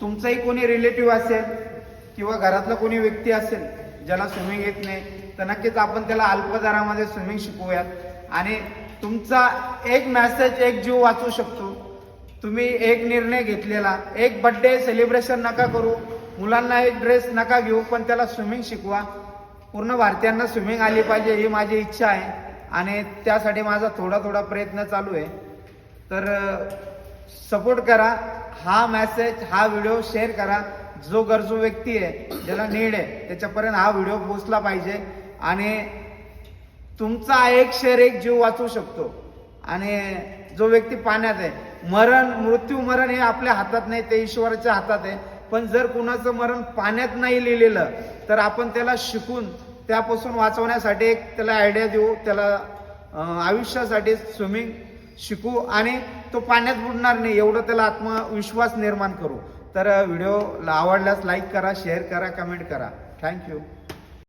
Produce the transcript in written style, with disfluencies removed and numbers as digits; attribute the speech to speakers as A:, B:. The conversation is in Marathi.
A: तुमचाही कोणी रिलेटिव्ह असेल किंवा घरातला कोणी व्यक्ती असेल ज्याला स्विमिंग येत नाही, तर नक्कीच आपण त्याला अल्प दरामध्ये स्विमिंग शिकवूयात आणि तुमचा एक मेसेज एक जीव वाचू शकतो. तुम्ही एक निर्णय घेतलेला, एक बर्थडे सेलिब्रेशन नका करू, मुलांना एक ड्रेस नका घेऊ, पण त्याला स्विमिंग शिकवा. पूर्ण भारतीयांना स्विमिंग आली पाहिजे ही माझी इच्छा आहे आणि त्यासाठी माझा थोडा प्रयत्न चालू आहे. तर सपोर्ट करा, हा मेसेज हा व्हिडिओ शेअर करा. जो गरजू व्यक्ती आहे ज्याला नीड आहे त्याच्यापर्यंत हा व्हिडिओ पोहोचला पाहिजे आणि तुमचा एक शेअर एक जीव वाचू शकतो. आणि जो व्यक्ती पाण्यात आहे, मरण हे आपल्या हातात नाही, ते ईश्वराच्या हातात आहे. पण जर कुणाचं मरण पाण्यात नाही लिहिलेलं तर आपण त्याला शिकून त्यापासून वाचवण्यासाठी एक त्याला आयडिया देऊ, त्याला आयुष्यासाठी स्विमिंग शिकू आणि तो पाण्यात बुडणार नाही एवढं त्याला आत्मविश्वास निर्माण करू. तर व्हिडिओ आवडल्यास लाईक करा, शेअर करा, कमेंट करा. थँक्यू.